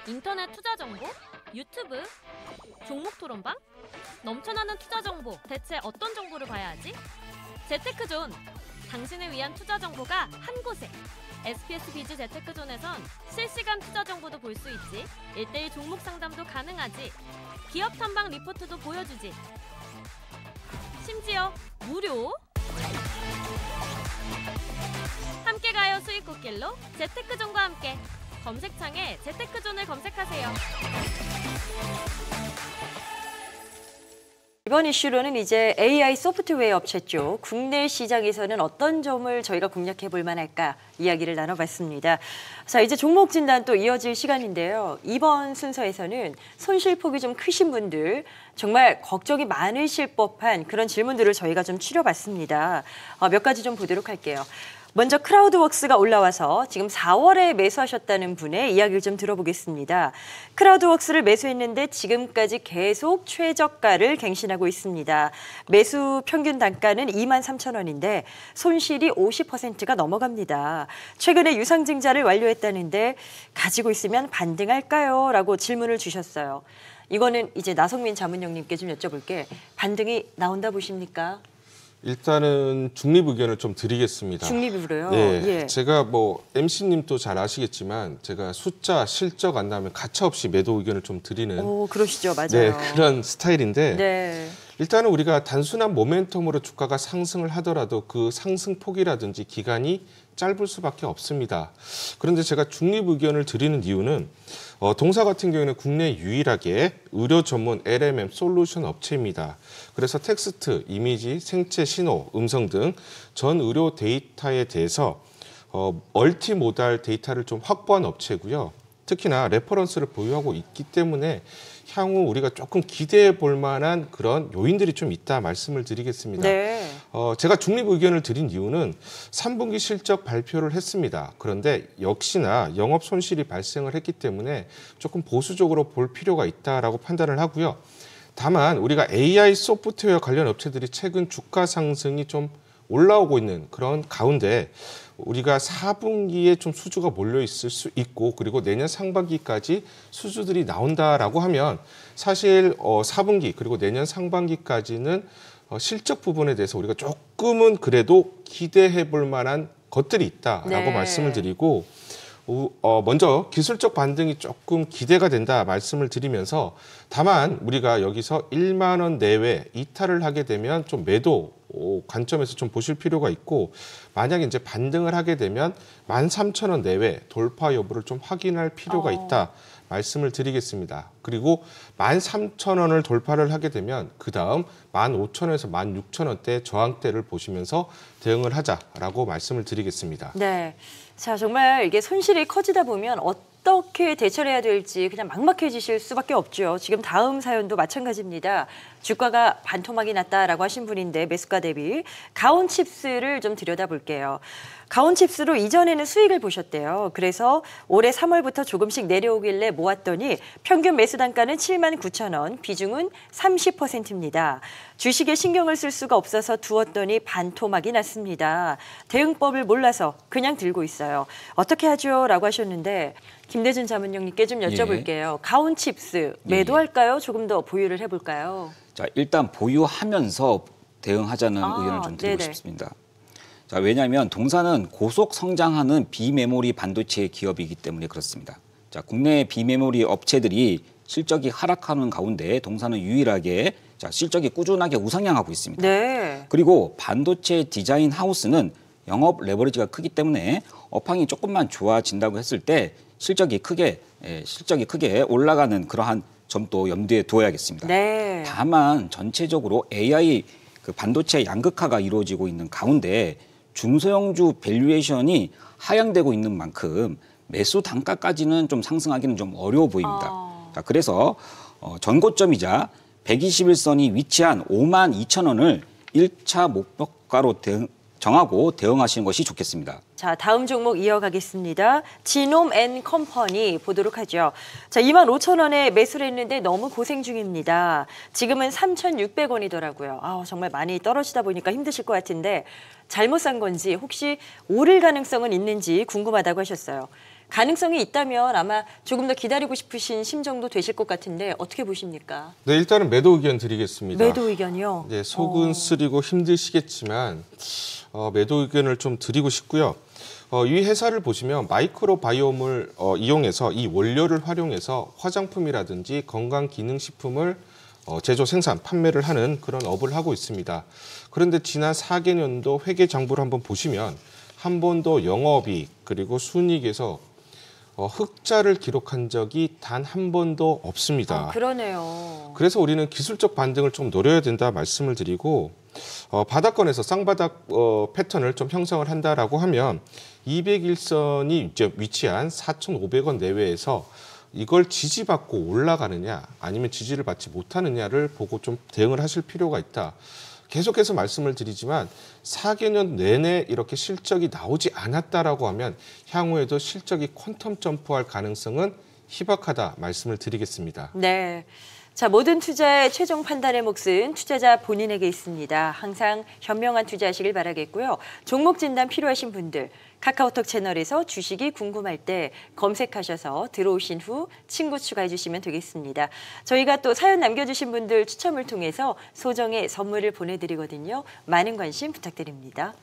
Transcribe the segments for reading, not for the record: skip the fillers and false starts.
인터넷 투자 정보? 유튜브? 종목 토론방? 넘쳐나는 투자 정보, 대체 어떤 정보를 봐야 하지? 재테크존! 당신을 위한 투자 정보가 한 곳에! SBS 비즈 재테크존에선 실시간 투자 정보도 볼 수 있지, 1:1 종목 상담도 가능하지, 기업 탐방 리포트도 보여주지, 심지어 무료! 함께 가요 수익 꽃길로 재테크존과 함께! 검색창에 재테크존을 검색하세요. 이번 이슈로는 이제 AI 소프트웨어 업체 쪽 국내 시장에서는 어떤 점을 저희가 공략해 볼 만할까 이야기를 나눠봤습니다. 자, 이제 종목 진단 또 이어질 시간인데요. 이번 순서에서는 손실폭이 좀 크신 분들, 정말 걱정이 많으실 법한 그런 질문들을 저희가 좀 추려봤습니다. 몇 가지 좀 보도록 할게요. 먼저 크라우드웍스가 올라와서 지금 4월에 매수하셨다는 분의 이야기를 좀 들어보겠습니다. 크라우드웍스를 매수했는데 지금까지 계속 최저가를 갱신하고 있습니다. 매수 평균 단가는 23,000원인데 손실이 50%가 넘어갑니다. 최근에 유상증자를 완료했다는데 가지고 있으면 반등할까요? 라고 질문을 주셨어요. 이거는 이제 나성민 자문형님께 좀 여쭤볼게. 반등이 나온다 보십니까? 일단은 중립 의견을 좀 드리겠습니다. 중립으로요? 네, 예. 제가 MC님도 잘 아시겠지만 제가 숫자, 실적 안 나오면 가차없이 매도 의견을 좀 드리는 그러시죠. 맞아요. 네, 그런 스타일인데 네. 일단은 우리가 단순한 모멘텀으로 주가가 상승을 하더라도 그 상승폭이라든지 기간이 짧을 수밖에 없습니다. 그런데 제가 중립 의견을 드리는 이유는 동사 같은 경우에는 국내 유일하게 의료 전문 LMM 솔루션 업체입니다. 그래서 텍스트, 이미지, 생체 신호, 음성 등 전 의료 데이터에 대해서 멀티모달 데이터를 좀 확보한 업체고요. 특히나 레퍼런스를 보유하고 있기 때문에 향후 우리가 조금 기대해 볼 만한 그런 요인들이 좀 있다 말씀을 드리겠습니다. 네. 제가 중립 의견을 드린 이유는 3분기 실적 발표를 했습니다. 그런데 역시나 영업 손실이 발생을 했기 때문에 조금 보수적으로 볼 필요가 있다라고 판단을 하고요. 다만 우리가 AI 소프트웨어 관련 업체들이 최근 주가 상승이 좀 올라오고 있는 그런 가운데 우리가 4분기에 좀 수주가 몰려 있을 수 있고 그리고 내년 상반기까지 수주들이 나온다라고 하면 사실 4분기 그리고 내년 상반기까지는 실적 부분에 대해서 우리가 조금은 그래도 기대해 볼 만한 것들이 있다라고 네. 말씀을 드리고 먼저 기술적 반등이 조금 기대가 된다 말씀을 드리면서 다만 우리가 여기서 1만 원 내외 이탈을 하게 되면 좀 매도 관점에서 좀 보실 필요가 있고 만약에 이제 반등을 하게 되면 13,000원 내외 돌파 여부를 좀 확인할 필요가 있다 말씀을 드리겠습니다. 그리고 13,000원을 돌파를 하게 되면 그 다음 15,000원에서 16,000원대 저항대를 보시면서 대응을 하자라고 말씀을 드리겠습니다. 네. 자, 정말 이게 손실이 커지다 보면 어떻게 대처를 해야 될지 그냥 막막해지실 수밖에 없죠. 지금 다음 사연도 마찬가지입니다. 주가가 반토막이 났다라고 하신 분인데 매수가 대비 가온칩스를 좀 들여다볼게요. 가온칩스로 이전에는 수익을 보셨대요. 그래서 올해 3월부터 조금씩 내려오길래 모았더니 평균 매수 단가는 79,000원, 비중은 30%입니다. 주식에 신경을 쓸 수가 없어서 두었더니 반토막이 났습니다. 대응법을 몰라서 그냥 들고 있어요. 어떻게 하죠? 라고 하셨는데 김대준 자문형님께 좀 여쭤볼게요. 가온칩스 매도할까요? 조금 더 보유를 해볼까요? 자, 일단 보유하면서 대응하자는 의견을 좀 드리고 싶습니다. 자, 왜냐하면 동사는 고속 성장하는 비메모리 반도체 기업이기 때문에 그렇습니다. 자, 국내 비메모리 업체들이 실적이 하락하는 가운데 동사는 유일하게 실적이 꾸준하게 우상향하고 있습니다. 네. 그리고 반도체 디자인 하우스는 영업 레버리지가 크기 때문에 업황이 조금만 좋아진다고 했을 때 실적이 크게 올라가는 그러한 점도 염두에 두어야겠습니다. 네. 다만 전체적으로 AI 반도체 양극화가 이루어지고 있는 가운데 중소형주 밸류에이션이 하향되고 있는 만큼 매수 단가까지는 좀 상승하기는 좀 어려워 보입니다. 자, 그래서 전고점이자 121선이 위치한 52,000원을 1차 목표가로 정하고 대응하시는 것이 좋겠습니다. 자, 다음 종목 이어가겠습니다. 지놈 앤 컴퍼니 보도록 하죠. 자, 25,000원에 매수를 했는데 너무 고생 중입니다. 지금은 3,600원이더라고요. 정말 많이 떨어지다 보니까 힘드실 것 같은데 잘못 산 건지 혹시 오를 가능성은 있는지 궁금하다고 하셨어요. 가능성이 있다면 아마 조금 더 기다리고 싶으신 심정도 되실 것 같은데 어떻게 보십니까? 네, 일단은 매도 의견 드리겠습니다. 매도 의견이요? 네, 속은 쓰리고 힘드시겠지만 매도 의견을 좀 드리고 싶고요. 이 회사를 보시면 마이크로바이옴을 이용해서 이 원료를 활용해서 화장품이라든지 건강기능식품을 제조, 생산, 판매를 하는 그런 업을 하고 있습니다. 그런데 지난 4개년도 회계장부를 한번 보시면 한 번도 영업이익 그리고 순이익에서 흑자를 기록한 적이 단 한 번도 없습니다. 그러네요. 그래서 우리는 기술적 반등을 좀 노려야 된다 말씀을 드리고 바닥권에서 쌍바닥 패턴을 좀 형성을 한다라고 하면 201선이 이제 위치한 4,500원 내외에서 이걸 지지받고 올라가느냐 아니면 지지를 받지 못하느냐를 보고 좀 대응을 하실 필요가 있다. 계속해서 말씀을 드리지만 4개년 내내 이렇게 실적이 나오지 않았다라고 하면 향후에도 실적이 퀀텀 점프할 가능성은 희박하다 말씀을 드리겠습니다. 네. 자, 모든 투자의 최종 판단의 몫은 투자자 본인에게 있습니다. 항상 현명한 투자하시길 바라겠고요. 종목 진단 필요하신 분들 카카오톡 채널에서 주식이 궁금할 때 검색하셔서 들어오신 후 친구 추가해 주시면 되겠습니다. 저희가 또 사연 남겨주신 분들 추첨을 통해서 소정의 선물을 보내드리거든요. 많은 관심 부탁드립니다.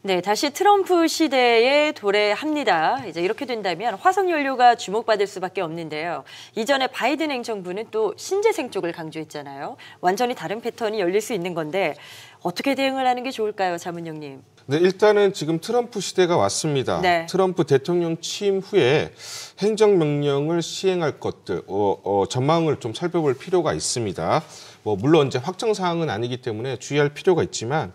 네, 다시 트럼프 시대에 도래합니다. 이제 이렇게 된다면 화석연료가 주목받을 수밖에 없는데요. 이전에 바이든 행정부는 또 신재생 쪽을 강조했잖아요. 완전히 다른 패턴이 열릴 수 있는 건데 어떻게 대응을 하는 게 좋을까요, 자문형님? 네, 일단은 지금 트럼프 시대가 왔습니다. 네. 트럼프 대통령 취임 후에 행정명령을 시행할 것들 전망을 좀 살펴볼 필요가 있습니다. 물론 이제 확정 사항은 아니기 때문에 주의할 필요가 있지만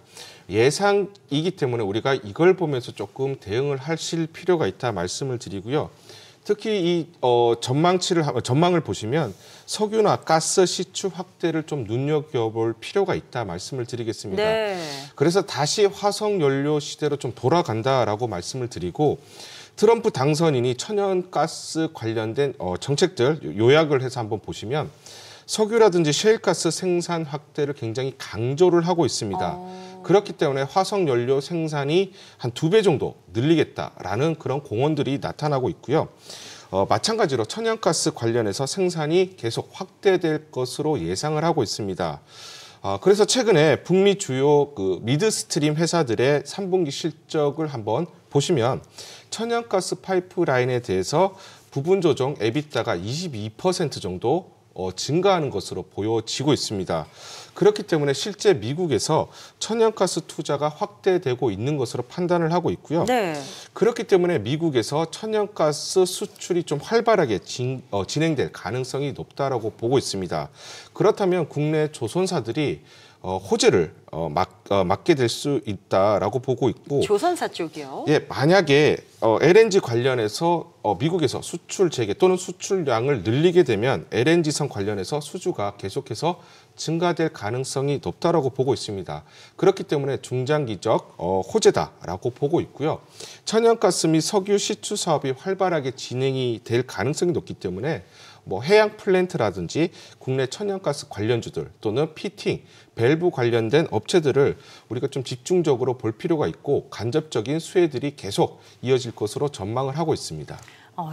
예상이기 때문에 우리가 이걸 보면서 조금 대응을 하실 필요가 있다 말씀을 드리고요. 특히 이 전망을 보시면 석유나 가스 시추 확대를 좀 눈여겨볼 필요가 있다 말씀을 드리겠습니다. 네. 그래서 다시 화석연료 시대로 좀 돌아간다라고 말씀을 드리고 트럼프 당선인이 천연가스 관련된 정책들 요약을 해서 한번 보시면 석유라든지 셰일가스 생산 확대를 굉장히 강조를 하고 있습니다. 그렇기 때문에 화석연료 생산이 한 2배 정도 늘리겠다라는 그런 공언들이 나타나고 있고요. 마찬가지로 천연가스 관련해서 생산이 계속 확대될 것으로 예상을 하고 있습니다. 그래서 최근에 북미 주요 미드스트림 회사들의 3분기 실적을 한번 보시면 천연가스 파이프라인에 대해서 부분 조정 에비타가 22% 정도 증가하는 것으로 보여지고 있습니다. 그렇기 때문에 실제 미국에서 천연가스 투자가 확대되고 있는 것으로 판단을 하고 있고요. 네. 그렇기 때문에 미국에서 천연가스 수출이 좀 활발하게 진행될 가능성이 높다라고 보고 있습니다. 그렇다면 국내 조선사들이 호재를 맞게 될 수 있다라고 보고 있고 조선사 쪽이요? 예, 만약에 LNG 관련해서 미국에서 수출 재개 또는 수출량을 늘리게 되면 LNG선 관련해서 수주가 계속해서 증가될 가능성이 높다라고 보고 있습니다. 그렇기 때문에 중장기적 호재다라고 보고 있고요. 천연가스 및 석유 시추 사업이 활발하게 진행이 될 가능성이 높기 때문에 해양 플랜트라든지 국내 천연가스 관련주들 또는 피팅, 밸브 관련된 업체들을 우리가 좀 집중적으로 볼 필요가 있고 간접적인 수혜들이 계속 이어질 것으로 전망을 하고 있습니다.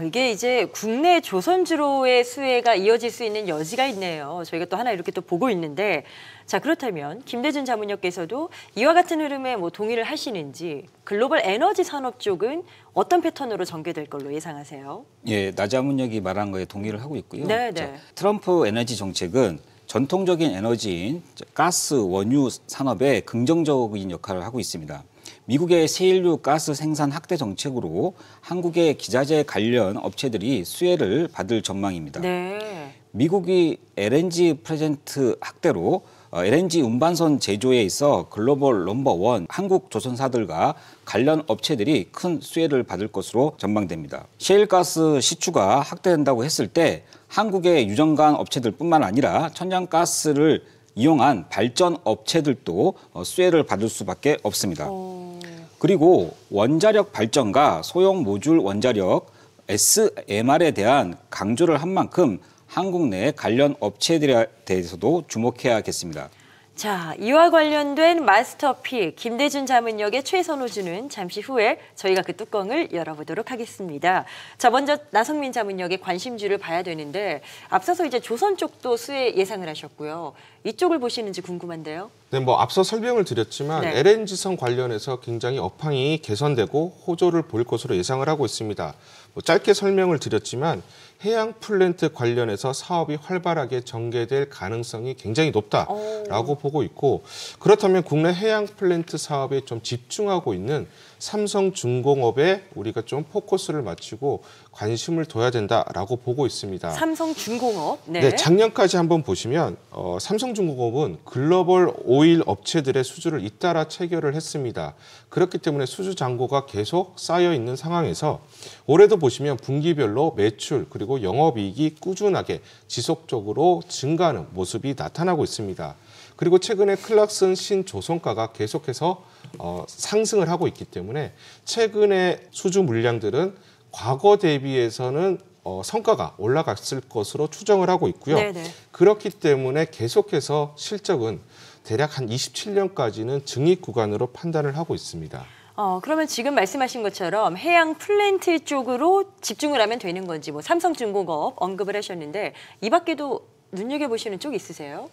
이게 이제 국내 조선주로의 수혜가 이어질 수 있는 여지가 있네요. 저희가 또 하나 이렇게 또 보고 있는데 자 그렇다면 김대준 자문역께서도 이와 같은 흐름에 동의를 하시는지 글로벌 에너지 산업 쪽은 어떤 패턴으로 전개될 걸로 예상하세요? 예, 나 자문역이 말한 거에 동의를 하고 있고요. 네, 자, 네. 트럼프 에너지 정책은 전통적인 에너지인 가스 원유 산업에 긍정적인 역할을 하고 있습니다. 미국의 셰일유 가스 생산 확대 정책으로 한국의 기자재 관련 업체들이 수혜를 받을 전망입니다. 네. 미국이 LNG 프레젠트 확대로 LNG 운반선 제조에 있어 글로벌 넘버원 한국 조선사들과 관련 업체들이 큰 수혜를 받을 것으로 전망됩니다. 셰일가스 시추가 확대된다고 했을 때 한국의 유정관 업체들뿐만 아니라 천연가스를 이용한 발전 업체들도 수혜를 받을 수밖에 없습니다. 그리고 원자력 발전과 소형 모듈 원자력 SMR에 대한 강조를 한 만큼 한국 내 관련 업체들에 대해서도 주목해야겠습니다. 자, 이와 관련된 마스터픽 김대준 자문역의 최선호주는 잠시 후에 저희가 그 뚜껑을 열어보도록 하겠습니다. 자, 먼저 나성민 자문역의 관심주를 봐야 되는데 앞서서 이제 조선 쪽도 수혜 예상을 하셨고요. 이쪽을 보시는지 궁금한데요. 네, 뭐 앞서 설명을 드렸지만 네. LNG선 관련해서 굉장히 업황이 개선되고 호조를 보일 것으로 예상을 하고 있습니다. 뭐 짧게 설명을 드렸지만 해양 플랜트 관련해서 사업이 활발하게 전개될 가능성이 굉장히 높다라고 보고 있고, 그렇다면 국내 해양 플랜트 사업에 좀 집중하고 있는 삼성중공업에 우리가 좀 포커스를 맞추고 관심을 둬야 된다라고 보고 있습니다. 삼성중공업. 네. 네, 작년까지 한번 보시면 삼성중공업은 글로벌 오일 업체들의 수주를 잇따라 체결을 했습니다. 그렇기 때문에 수주 잔고가 계속 쌓여 있는 상황에서 올해도 보시면 분기별로 매출 그리고 영업이익이 꾸준하게 지속적으로 증가하는 모습이 나타나고 있습니다. 그리고 최근에 클락슨 신조선가가 계속해서 상승을 하고 있기 때문에 최근에 수주 물량들은 과거 대비해서는 성과가 올라갔을 것으로 추정을 하고 있고요. 네네. 그렇기 때문에 계속해서 실적은 대략 한 27년까지는 증익 구간으로 판단을 하고 있습니다. 그러면 지금 말씀하신 것처럼 해양 플랜트 쪽으로 집중을 하면 되는 건지, 뭐 삼성중공업 언급을 하셨는데 이 밖에도 눈여겨보시는 쪽 있으세요?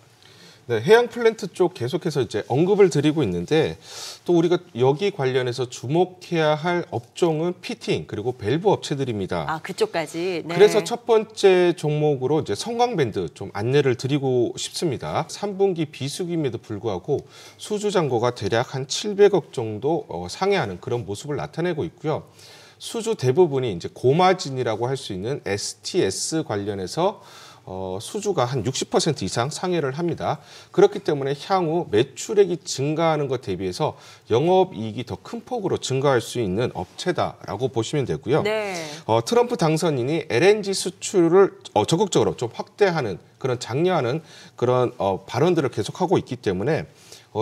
네, 해양 플랜트 쪽 계속해서 이제 언급을 드리고 있는데, 또 우리가 여기 관련해서 주목해야 할 업종은 피팅 그리고 밸브 업체들입니다. 아, 그쪽까지. 네. 그래서 첫 번째 종목으로 이제 성광밴드 좀 안내를 드리고 싶습니다. 3분기 비수기임에도 불구하고 수주 잔고가 대략 한 700억 정도 상회하는 그런 모습을 나타내고 있고요. 수주 대부분이 이제 고마진이라고 할 수 있는 STS 관련해서 수주가 한 60% 이상 상회를 합니다. 그렇기 때문에 향후 매출액이 증가하는 것 대비해서 영업이익이 더 큰 폭으로 증가할 수 있는 업체다라고 보시면 되고요. 네. 트럼프 당선인이 LNG 수출을 적극적으로 좀 확대하는 그런 장려하는 그런 발언들을 계속하고 있기 때문에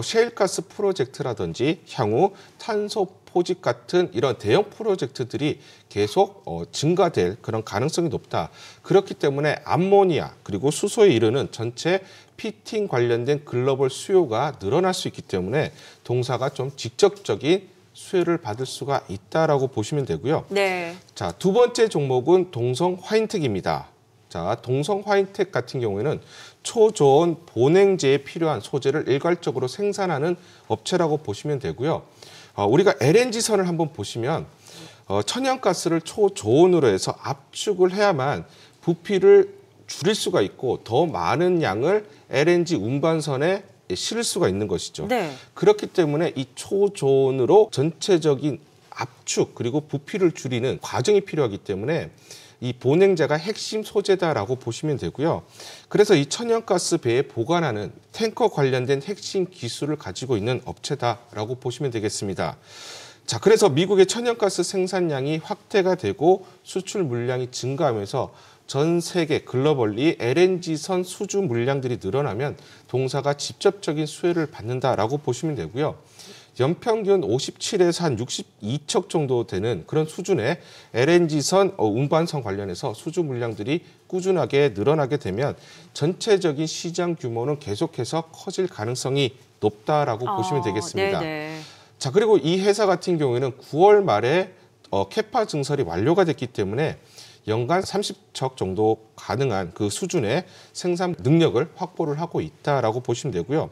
셰일가스 프로젝트라든지 향후 탄소 포집 같은 이런 대형 프로젝트들이 계속 증가될 그런 가능성이 높다. 그렇기 때문에 암모니아 그리고 수소에 이르는 전체 피팅 관련된 글로벌 수요가 늘어날 수 있기 때문에 동사가 좀 직접적인 수혜를 받을 수가 있다라고 보시면 되고요. 네. 자, 두 번째 종목은 동성 화인텍입니다. 자, 동성 화인텍 같은 경우에는 초저온 본행제에 필요한 소재를 일괄적으로 생산하는 업체라고 보시면 되고요. 우리가 LNG선을 한번 보시면 천연가스를 초저온으로 해서 압축을 해야만 부피를 줄일 수가 있고 더 많은 양을 LNG 운반선에 실을 수가 있는 것이죠. 네. 그렇기 때문에 이 초저온으로 전체적인 압축 그리고 부피를 줄이는 과정이 필요하기 때문에 이 본행제가 핵심 소재다라고 보시면 되고요. 그래서 이 천연가스 배에 보관하는 탱커 관련된 핵심 기술을 가지고 있는 업체다라고 보시면 되겠습니다. 자, 그래서 미국의 천연가스 생산량이 확대가 되고 수출 물량이 증가하면서 전 세계 글로벌리 LNG선 수주 물량들이 늘어나면 동사가 직접적인 수혜를 받는다라고 보시면 되고요. 연평균 57에서 한 62척 정도 되는 그런 수준의 LNG선 운반선 관련해서 수주 물량들이 꾸준하게 늘어나게 되면 전체적인 시장 규모는 계속해서 커질 가능성이 높다라고 보시면 되겠습니다. 네네. 자, 그리고 이 회사 같은 경우에는 9월 말에 캐파 증설이 완료가 됐기 때문에 연간 30척 정도 가능한 그 수준의 생산 능력을 확보를 하고 있다라고 보시면 되고요.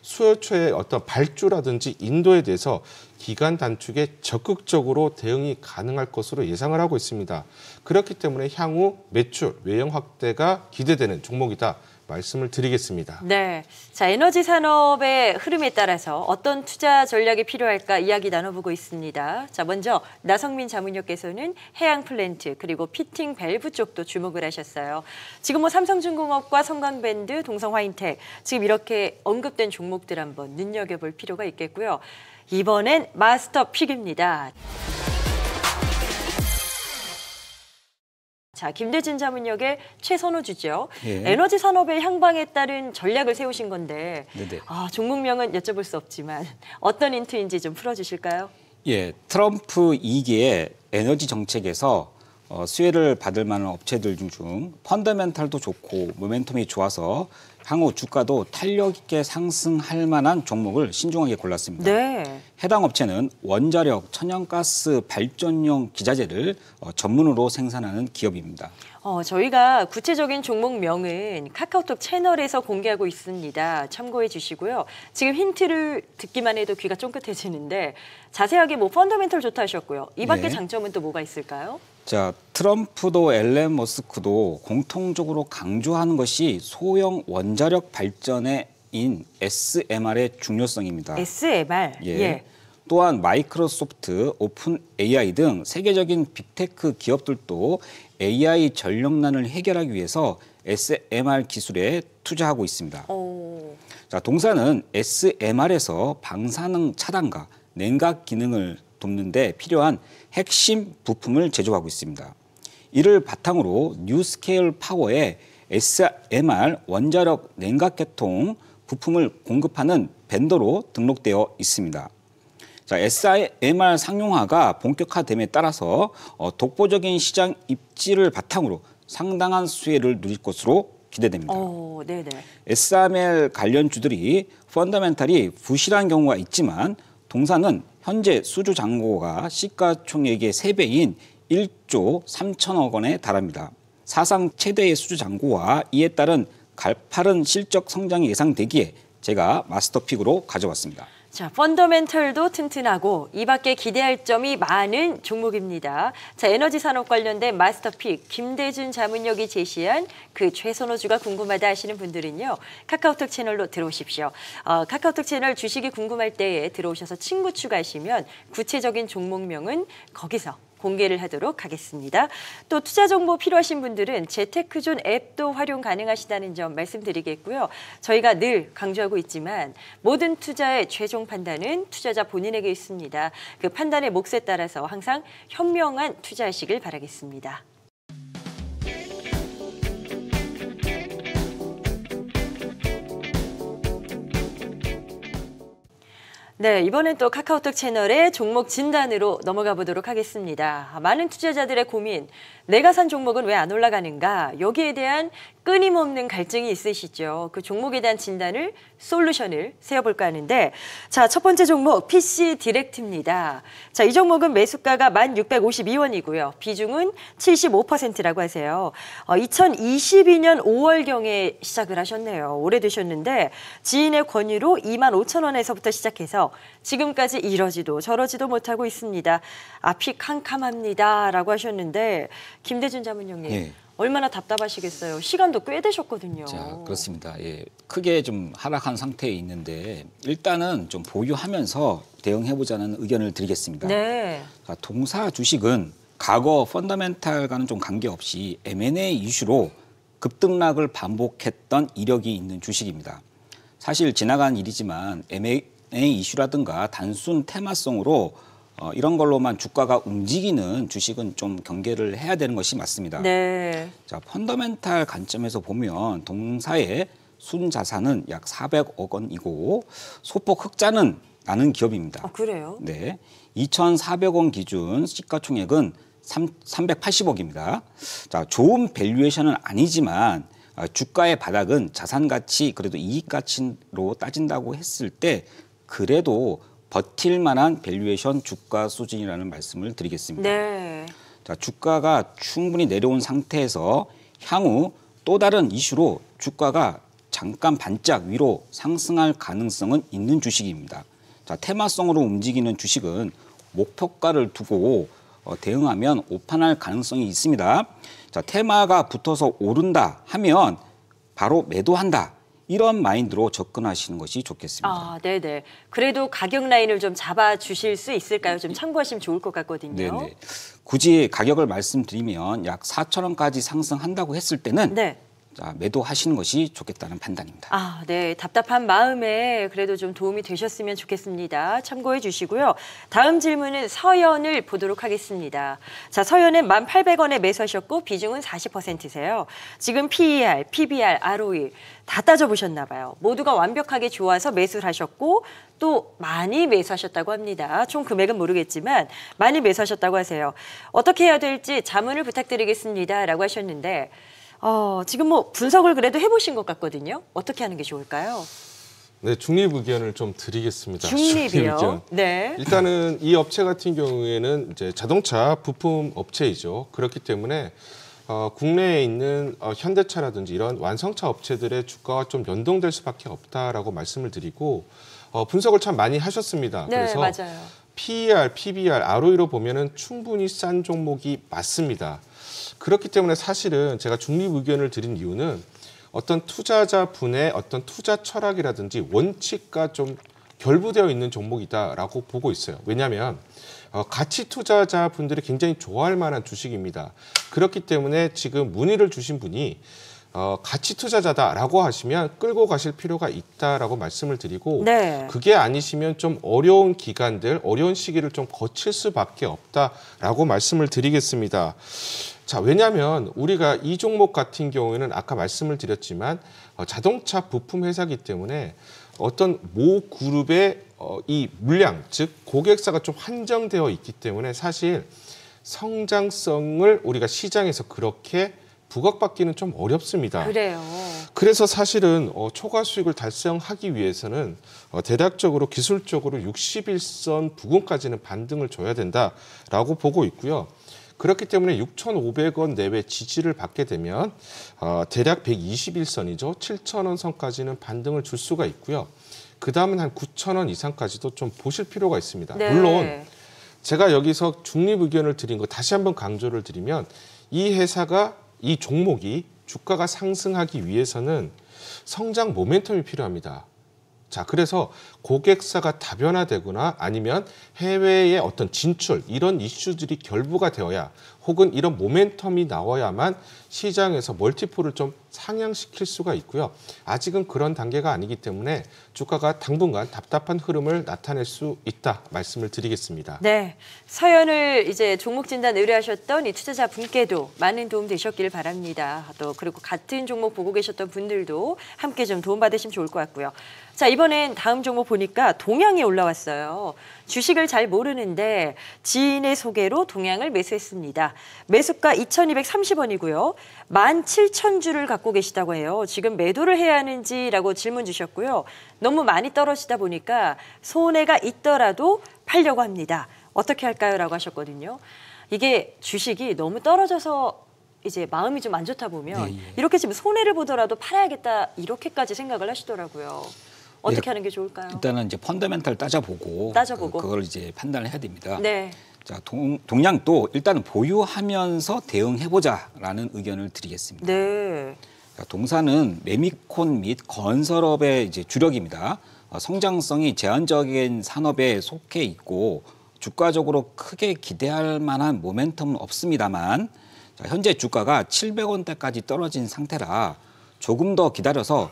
수요처의 어떤 발주라든지 인도에 대해서 기간 단축에 적극적으로 대응이 가능할 것으로 예상을 하고 있습니다. 그렇기 때문에 향후 매출, 외형 확대가 기대되는 종목이다 말씀을 드리겠습니다. 네. 자, 에너지 산업의 흐름에 따라서 어떤 투자 전략이 필요할까 이야기 나눠보고 있습니다. 자, 먼저 나성민 자문역께서는 해양 플랜트 그리고 피팅 밸브 쪽도 주목을 하셨어요. 지금 뭐 삼성중공업과 성광밴드, 동성화인텍 지금 이렇게 언급된 종목들 한번 눈여겨볼 필요가 있겠고요. 이번엔 마스터픽입니다. 자, 자, 김대진 자문역의 최선호주죠. 예. 에너지 산업의 향방에 따른 전략을 세우신 건데 네네. 종목명은 여쭤볼 수 없지만 어떤 힌트인지 좀 풀어주실까요? 예, 트럼프 2기의 에너지 정책에서 수혜를 받을 만한 업체들 중 펀더멘탈도 좋고 모멘텀이 좋아서 향후 주가도 탄력 있게 상승할 만한 종목을 신중하게 골랐습니다. 네. 해당 업체는 원자력, 천연가스 발전용 기자재를 전문으로 생산하는 기업입니다. 저희가 구체적인 종목명은 카카오톡 채널에서 공개하고 있습니다. 참고해 주시고요. 지금 힌트를 듣기만 해도 귀가 쫑긋해지는데 자세하게 펀더멘털 좋다 하셨고요. 이 밖에 네. 장점은 또 뭐가 있을까요? 자, 트럼프도 앨런 머스크도 공통적으로 강조하는 것이 소형 원자력 발전인 SMR의 중요성입니다. SMR. 예. 또한 마이크로소프트, 오픈 AI 등 세계적인 빅테크 기업들도 AI 전력난을 해결하기 위해서 SMR 기술에 투자하고 있습니다. 자, 동사는 SMR에서 방사능 차단과 냉각 기능을 돕는 데 필요한 핵심 부품을 제조하고 있습니다. 이를 바탕으로 뉴스케일 파워의 SMR 원자력 냉각계통 부품을 공급하는 벤더로 등록되어 있습니다. 자, SMR 상용화가 본격화됨에 따라서 독보적인 시장 입지를 바탕으로 상당한 수혜를 누릴 것으로 기대됩니다. 네네. SMR 관련주들이 펀더멘탈이 부실한 경우가 있지만 동사는 현재 수주 잔고가 시가총액의 3배인 1조 3천억 원에 달합니다. 사상 최대의 수주 잔고와 이에 따른 가파른 실적 성장이 예상되기에 제가 마스터픽으로 가져왔습니다. 자, 펀더멘털도 튼튼하고 이 밖에 기대할 점이 많은 종목입니다. 자, 에너지 산업 관련된 마스터픽 김대준 자문역이 제시한 그 최선호주가 궁금하다 하시는 분들은요. 카카오톡 채널로 들어오십시오. 카카오톡 채널 주식이 궁금할 때에 들어오셔서 친구 추가하시면 구체적인 종목명은 거기서 공개를 하도록 하겠습니다. 또 투자 정보 필요하신 분들은 재테크존 앱도 활용 가능하시다는 점 말씀드리겠고요. 저희가 늘 강조하고 있지만 모든 투자의 최종 판단은 투자자 본인에게 있습니다. 그 판단의 몫에 따라서 항상 현명한 투자하시길 바라겠습니다. 네, 이번엔 또 카카오톡 채널의 종목 진단으로 넘어가 보도록 하겠습니다. 많은 투자자들의 고민, 내가 산 종목은 왜 안 올라가는가? 여기에 대한 끊임없는 갈증이 있으시죠. 그 종목에 대한 진단을, 솔루션을 세워볼까 하는데 자, 첫 번째 종목 PC 디렉트입니다. 자, 이 종목은 매수가가 1,652원이고요. 비중은 75%라고 하세요. 2022년 5월경에 시작을 하셨네요. 오래되셨는데 지인의 권유로 25,000원에서부터 시작해서 지금까지 이러지도 저러지도 못하고 있습니다. 앞이 캄캄합니다. 라고 하셨는데 김대준 자문형님. 예. 얼마나 답답하시겠어요. 시간도 꽤 되셨거든요. 자, 그렇습니다. 예, 크게 좀 하락한 상태에 있는데 일단은 좀 보유하면서 대응해보자는 의견을 드리겠습니다. 네. 자, 동사 주식은 과거 펀더멘탈과는 좀 관계없이 M&A 이슈로 급등락을 반복했던 이력이 있는 주식입니다. 사실 지나간 일이지만 M&A 이슈라든가 단순 테마성으로 이런 걸로만 주가가 움직이는 주식은 좀 경계를 해야 되는 것이 맞습니다. 네. 자, 펀더멘탈 관점에서 보면 동사의 순자산은 약 400억 원이고 소폭 흑자는 나는 기업입니다. 그래요? 네, 2,400원 기준 시가총액은 380억입니다. 자, 좋은 밸류에이션은 아니지만 주가의 바닥은 자산 가치 그래도 이익 가치로 따진다고 했을 때 그래도 버틸 만한 밸류에이션 주가 수준이라는 말씀을 드리겠습니다. 네. 자, 주가가 충분히 내려온 상태에서 향후 또 다른 이슈로 주가가 잠깐 반짝 위로 상승할 가능성은 있는 주식입니다. 자, 테마성으로 움직이는 주식은 목표가를 두고 대응하면 오판할 가능성이 있습니다. 자, 테마가 붙어서 오른다 하면 바로 매도한다. 이런 마인드로 접근하시는 것이 좋겠습니다. 네네. 그래도 가격 라인을 좀 잡아주실 수 있을까요? 좀 참고하시면 좋을 것 같거든요. 네네. 굳이 가격을 말씀드리면 약 4,000원까지 상승한다고 했을 때는 네. 자, 매도하시는 것이 좋겠다는 판단입니다. 아, 네. 답답한 마음에 그래도 좀 도움이 되셨으면 좋겠습니다. 참고해 주시고요. 다음 질문은 서연을 보도록 하겠습니다. 자, 서연은 1,800원에 매수하셨고 비중은 40%세요. 지금 PER, PBR, ROE 다 따져보셨나 봐요. 모두가 완벽하게 좋아서 매수를 하셨고 또 많이 매수하셨다고 합니다. 총 금액은 모르겠지만 많이 매수하셨다고 하세요. 어떻게 해야 될지 자문을 부탁드리겠습니다. 라고 하셨는데 지금 뭐 분석을 그래도 해보신 것 같거든요. 어떻게 하는 게 좋을까요? 네, 중립 의견을 좀 드리겠습니다. 중립이요? 네. 일단은 이 업체 같은 경우에는 이제 자동차 부품 업체이죠. 그렇기 때문에 국내에 있는 현대차라든지 이런 완성차 업체들의 주가와 좀 연동될 수밖에 없다라고 말씀을 드리고 분석을 참 많이 하셨습니다. 네, 그래서 맞아요. PER, PBR, ROE로 보면은 충분히 싼 종목이 맞습니다. 그렇기 때문에 사실은 제가 중립 의견을 드린 이유는 어떤 투자자분의 어떤 투자 철학이라든지 원칙과 좀 결부되어 있는 종목이다라고 보고 있어요. 왜냐하면 가치 투자자분들이 굉장히 좋아할 만한 주식입니다. 그렇기 때문에 지금 문의를 주신 분이 가치 투자자다라고 하시면 끌고 가실 필요가 있다라고 말씀을 드리고 네. 그게 아니시면 좀 어려운 기간들, 어려운 시기를 좀 거칠 수밖에 없다라고 말씀을 드리겠습니다. 자, 왜냐하면 우리가 이 종목 같은 경우에는 아까 말씀을 드렸지만 자동차 부품 회사이기 때문에 어떤 모 그룹의 이 물량, 즉 고객사가 좀 한정되어 있기 때문에 사실 성장성을 우리가 시장에서 그렇게 부각받기는 좀 어렵습니다. 그래요. 그래서 사실은 초과 수익을 달성하기 위해서는 대략적으로 기술적으로 61선 부근까지는 반등을 줘야 된다라고 보고 있고요. 그렇기 때문에 6,500원 내외 지지를 받게 되면 대략 121선이죠. 7,000원 선까지는 반등을 줄 수가 있고요. 그 다음은 한 9,000원 이상까지도 좀 보실 필요가 있습니다. 네. 물론 제가 여기서 중립 의견을 드린 거 다시 한번 강조를 드리면 이 회사가 이 종목이 주가가 상승하기 위해서는 성장 모멘텀이 필요합니다. 자, 그래서 고객사가 다변화되거나 아니면 해외의 어떤 진출 이런 이슈들이 결부가 되어야 혹은 이런 모멘텀이 나와야만 시장에서 멀티플을 좀 상향시킬 수가 있고요. 아직은 그런 단계가 아니기 때문에 주가가 당분간 답답한 흐름을 나타낼 수 있다 말씀을 드리겠습니다. 네, 서연을 이제 종목 진단 의뢰하셨던 이 투자자 분께도 많은 도움 되셨길 바랍니다. 또 그리고 같은 종목 보고 계셨던 분들도 함께 좀 도움 받으시면 좋을 것 같고요. 자, 이번엔 다음 종목 보니까 동양이 올라왔어요. 주식을 잘 모르는데 지인의 소개로 동양을 매수했습니다. 매수가 2,230원이고요. 17,000주를 갖고 계시다고 해요. 지금 매도를 해야 하는지라고 질문 주셨고요. 너무 많이 떨어지다 보니까 손해가 있더라도 팔려고 합니다. 어떻게 할까요? 라고 하셨거든요. 이게 주식이 너무 떨어져서 이제 마음이 좀 안 좋다 보면 이렇게 지금 손해를 보더라도 팔아야겠다 이렇게까지 생각을 하시더라고요. 어떻게 하는 게 좋을까요? 일단은 이제 펀더멘탈 따져보고 그걸 이제 판단을 해야 됩니다. 네. 자, 동양도 일단은 보유하면서 대응해보자라는 의견을 드리겠습니다. 네. 자, 동사는 매미콘 및 건설업의 이제 주력입니다. 성장성이 제한적인 산업에 속해 있고 주가적으로 크게 기대할 만한 모멘텀은 없습니다만 자, 현재 주가가 700원대까지 떨어진 상태라 조금 더 기다려서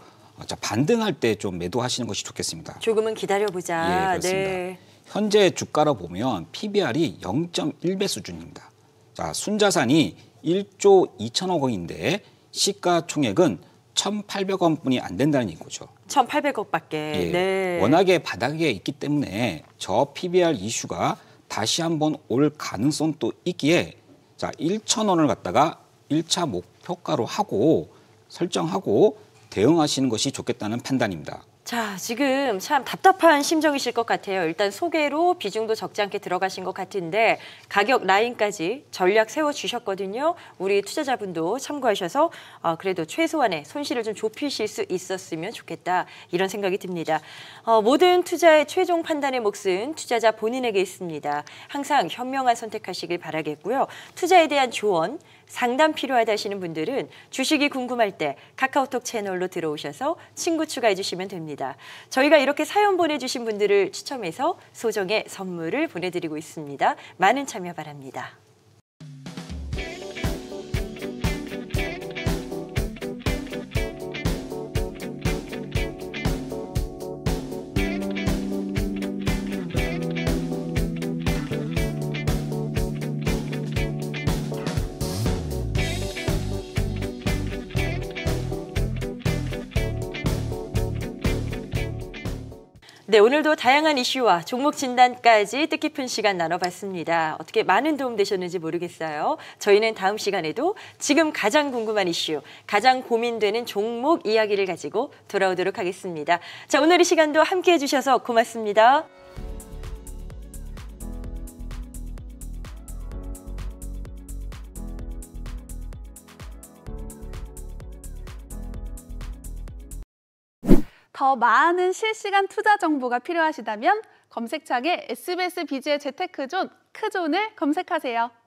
반등할 때 좀 매도하시는 것이 좋겠습니다. 조금은 기다려보자. 예, 그렇습니다. 네. 현재 주가로 보면 PBR이 0.1배 수준입니다. 자, 순자산이 1조 2천억 원인데 시가총액은 1,800원뿐이 안 된다는 얘기죠. 1,800억밖에. 예, 네. 워낙에 바닥에 있기 때문에 저 PBR 이슈가 다시 한번 올 가능성도 있기에 자, 1,000원을 갖다가 1차 목표가로 하고 설정하고 대응하시는 것이 좋겠다는 판단입니다. 자, 지금 참 답답한 심정이실 것 같아요. 일단 소개로 비중도 적지 않게 들어가신 것 같은데 가격 라인까지 전략 세워주셨거든요. 우리 투자자분도 참고하셔서 그래도 최소한의 손실을 좀 좁히실 수 있었으면 좋겠다 이런 생각이 듭니다. 모든 투자의 최종 판단의 몫은 투자자 본인에게 있습니다. 항상 현명한 선택하시길 바라겠고요. 투자에 대한 조언, 상담 필요하다 하시는 분들은 주식이 궁금할 때 카카오톡 채널로 들어오셔서 친구 추가해 주시면 됩니다. 저희가 이렇게 사연 보내주신 분들을 추첨해서 소정의 선물을 보내드리고 있습니다. 많은 참여 바랍니다. 네, 오늘도 다양한 이슈와 종목 진단까지 뜻깊은 시간 나눠봤습니다. 어떻게 많은 도움 되셨는지 모르겠어요. 저희는 다음 시간에도 지금 가장 궁금한 이슈, 가장 고민되는 종목 이야기를 가지고 돌아오도록 하겠습니다. 자, 오늘 이 시간도 함께해 주셔서 고맙습니다. 더 많은 실시간 투자 정보가 필요하시다면 검색창에 SBS 비즈의 재테크존, 크존을 검색하세요.